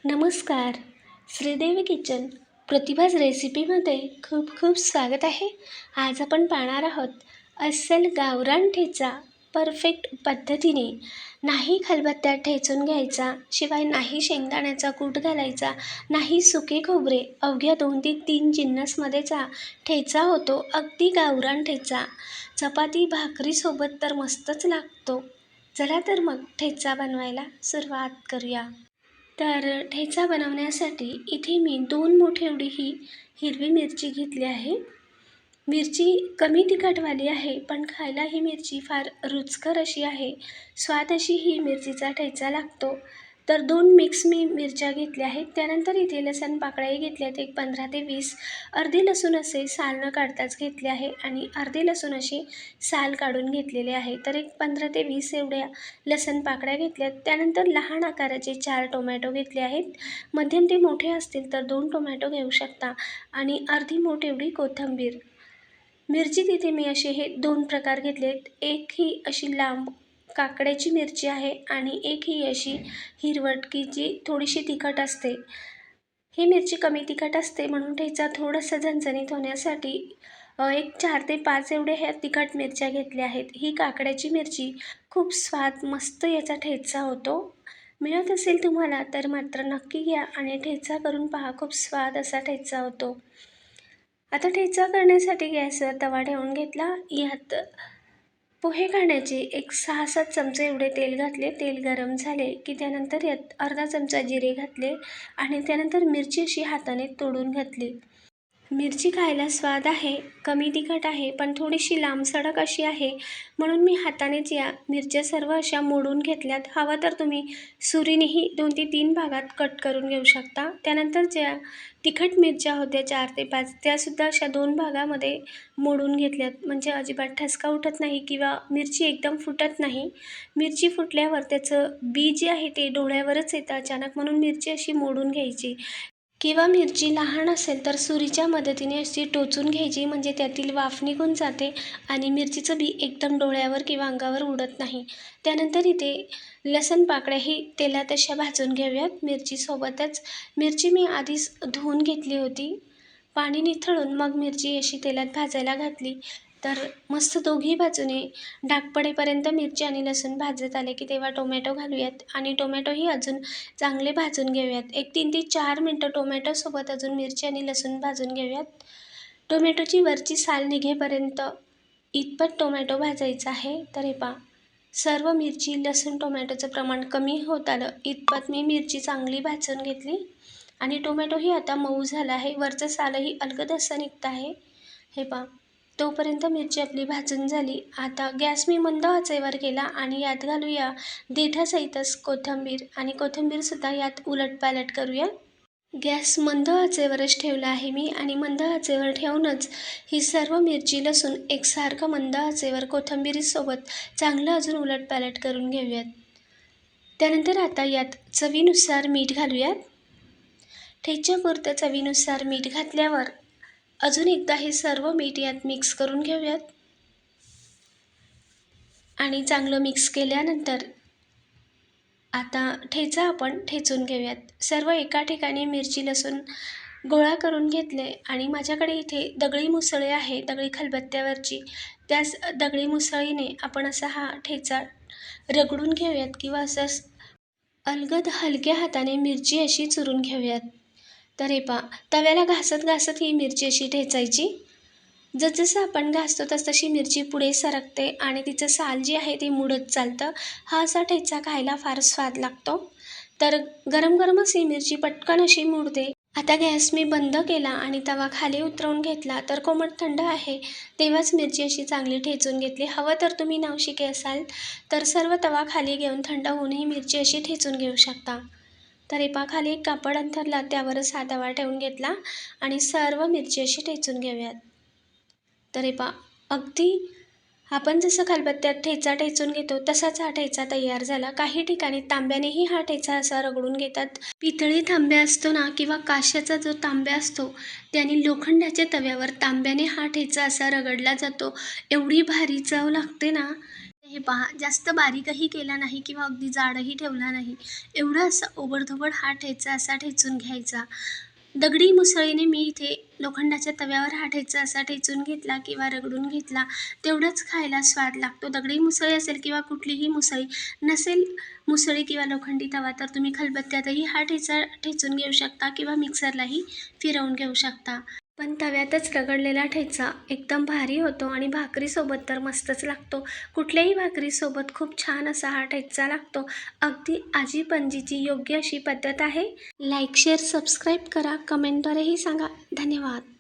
नमस्कार. श्रीदेवी किचन प्रतिभाज रेसिपीमध्ये खूप खूप स्वागत आहे. आज आपण पाहणार आहोत अस्सल गावरान ठेचा परफेक्ट पद्धतीने. नाही खलबत्त्यात ठेचून घ्यायचा, शिवाय नाही शेंगदाण्याचा कूट घालायचा, नाही सुके खोबरे, अवघ्या 2 ते 3 जिन्नसमध्येचा ठेचा होतो अगदी गावरान ठेचा. चपाती भाकरीसोबत तर मस्तच लागतो. चला तर मग ठेचा बनवायला सुरुवात करूया. तर ठेचा बनवण्यासाठी इथे मी 2 मोठे एवढी ही हिरवी मिरची घेतली आहे. मिरची कमी तिखटवाली आहे, पण खायला ही मिरची फार रुचकर अशी आहे. स्वाद अशी ही मिरचीचा ठेचा लागतो. तर 2 मिक्स मी मिरच्या घेतल्या आहेत. त्यानंतर इथे लसूण पाकळ्याही घेतल्या आहेत, एक 15 ते 20. अर्धे लसूण असे साल न काढताच घेतले आहे आणि अर्धे लसूण असे साल काढून घेतलेले आहे. तर एक 15 ते 20 एवढ्या लसूण पाकळ्या घेतल्यात. त्यानंतर लहान आकाराचे 4 टोमॅटो घेतले आहेत. मध्यम ते मोठे असतील तर 2 टोमॅटो घेऊ शकता आणि अर्धी मूठ एवढी कोथिंबीर. मिरची तिथे मी असे हे 2 प्रकार घेतलेत. एक ही अशी लांब काकड्याची मिरची आहे आणि एक ही अशी हिरवट की जी थोडीशी तिखट असते. ही मिरची कमी तिखट असते म्हणून ठेचा थोडासा झणझणीत होण्यासाठी एक 4 ते 5 एवढ्या ह्या तिखट मिरच्या घेतल्या आहेत. ही काकड्याची मिरची खूप स्वाद मस्त याचा ठेचा होतो. मिळत असेल तुम्हाला तर मात्र नक्की घ्या आणि ठेचा करून पहा. खूप स्वाद असा ठेचा होतो. आता ठेचा करण्यासाठी गॅसवर तवा ठेवून घेतला. यात पोहे खाण्याचे एक 6-7 चमचे एवढे तेल घातले. तेल गरम झाले की त्यानंतर यात अर्धा चमचा जिरे घातले आणि त्यानंतर मिरची अशी हाताने तोडून घातली. मिरची खायला स्वाद आहे, कमी तिखट आहे, पण थोडीशी लांबसडक अशी आहे म्हणून मी हातानेच या मिरच्या सर्व अशा मोडून घेतल्यात. हवं तर तुम्ही सुरीनेही 2 ते 3 भागात कट करून घेऊ शकता. त्यानंतर ज्या तिखट मिरच्या होत्या 4 ते 5 त्यासुद्धा अशा 2 भागामध्ये मोडून घेतल्यात. म्हणजे अजिबात ठसका उठत नाही किंवा मिरची एकदम फुटत नाही. मिरची फुटल्यावर त्याचं बी जे आहे ते डोळ्यावरच येतं अचानक, म्हणून मिरची अशी मोडून घ्यायची. किंवा मिरची लहान असेल तर सुरीच्या मदतीने अशी टोचून घ्यायची, म्हणजे त्यातील वाफ निघून जाते आणि मिरचीचं बी एकदम डोळ्यावर किंवा अंगावर उडत नाही. त्यानंतर इथे लसूण पाकळ्याही तेलात अशा भाजून घेऊयात मिरचीसोबतच. मिरची मी आधीच धुवून घेतली होती. पाणी निथळून मग मिरची अशी तेलात भाजायला घातली. तर मस्त दोघी बाजूने डाग पडेपर्यंत मिरची आणि लसूण भाजत आले की तेव्हा टोमॅटो घालूयात आणि टोमॅटोही अजून चांगले भाजून घेऊयात. एक 3 ते 4 मिनटं टोमॅटोसोबत अजून मिरची आणि लसूण भाजून घेऊयात. टोमॅटोची वरची साल निघेपर्यंत इतपत टोमॅटो भाजायचा आहे. तर हे पहा, सर्व मिरची लसूण टोमॅटोचं प्रमाण कमी होत आलं इतपत मी मिरची चांगली भाजून घेतली आणि टोमॅटोही आता मऊ झाला आहे. वरचं सालही अलगद असं निघतं आहे. हे पहा, तोपर्यंत मिरची आपली भाजून झाली. आता गॅस मी मंद आचेवर केला आणि यात घालूया देठासहितच कोथिंबीर आणि कोथिंबीरसुद्धा यात उलटपालट करूया. गॅस मंद आचेवरच ठेवला आहे मी आणि मंद आचेवर ठेवूनच ही सर्व मिरची लसूण एकसारखं मंद आचेवर कोथिंबीरीसोबत चांगलं अजून उलटपालट करून घेऊयात. त्यानंतर आता यात चवीनुसार मीठ घालूयात. ठेच्यापुरतं चवीनुसार मीठ घातल्यावर अजून एकदा हे सर्व मीठ यात मिक्स करून घेऊयात आणि चांगलं मिक्स केल्यानंतर आता ठेचा आपण ठेचून घेऊयात. सर्व एका ठिकाणी मिरची लसूण गोळा करून घेतले आणि माझ्याकडे इथे दगडी मुसळी आहे, दगडी खलबत्त्यावरची. त्याच दगडी मुसळीने आपण असा हा ठेचा रगडून घेऊयात किंवा असं अलगद हलक्या हाताने मिरची अशी चुरून घेऊयात. तर हे पहा, तव्याला घासत घासत ही मिरची अशी ठेचायची. जसजसं आपण घासतो तसतशी मिरची पुढे सरकते आणि तिचं साल जे आहे ते मुडत चालतं. हा असा ठेचा खायला फार स्वाद लागतो. तर गरम गरमच ही मिरची पटकन अशी मुडते. आता गॅस मी बंद केला आणि तवा खाली उतरवून घेतला. तर कोमट थंड आहे तेव्हाच मिरची अशी चांगली ठेचून घेतली. हवं तर तुम्ही नवशिके असाल तर सर्व तवा खाली घेऊन थंड होऊन ही मिरची अशी ठेचून घेऊ शकता. तर हे पहा, खाली एक कापड अंथरला, त्यावरच हा तवा ठेवून घेतला आणि सर्व मिरची अशी ठेचून घेऊयात. तर हे पहा, अगदी आपण जसं खलबत्त्यात ठेचा ठेचून घेतो तसाच हा ठेचा तयार झाला. काही ठिकाणी तांब्यानेही हा ठेचा असा रगडून घेतात. पितळी तांब्या असतो ना किंवा काशाचा जो तांब्या असतो त्याने लोखंडाच्या तव्यावर तांब्याने हा ठेचा असा रगडला जातो. एवढी भारी चव लागते ना. हे पहा, जास्त बारीकही केला नाही किंवा अगदी जाडही ठेवला नाही. एवढा असा ओबडधोबड हा ठेचा असा ठेचून घ्यायचा. दगडी मुसळीने मी इथे लोखंडाच्या तव्यावर हा ठेचा असा ठेचून घेतला किंवा रगडून घेतला. तेवढंच खायला स्वाद लागतो. दगडी मुसळी असेल किंवा कुठलीही मुसळी नसेल, मुसळी किंवा लोखंडी तवा, तर तुम्ही खलबत्त्यातही हा ठेचा ठेचून घेऊ शकता किंवा मिक्सरलाही फिरवून घेऊ शकता. पण तव्यातच रगडलेला ठेचा एकदम भारी होतो आणि भाकरीसोबत तर मस्तच लागतो. कुठल्याही भाकरीसोबत खूप छान असा हा ठेचा लागतो. अगदी आजी-पणजीची योग्य अशी पद्धत आहे. लाईक, शेअर, सबस्क्राईब करा. कमेंटद्वारेही सांगा. धन्यवाद.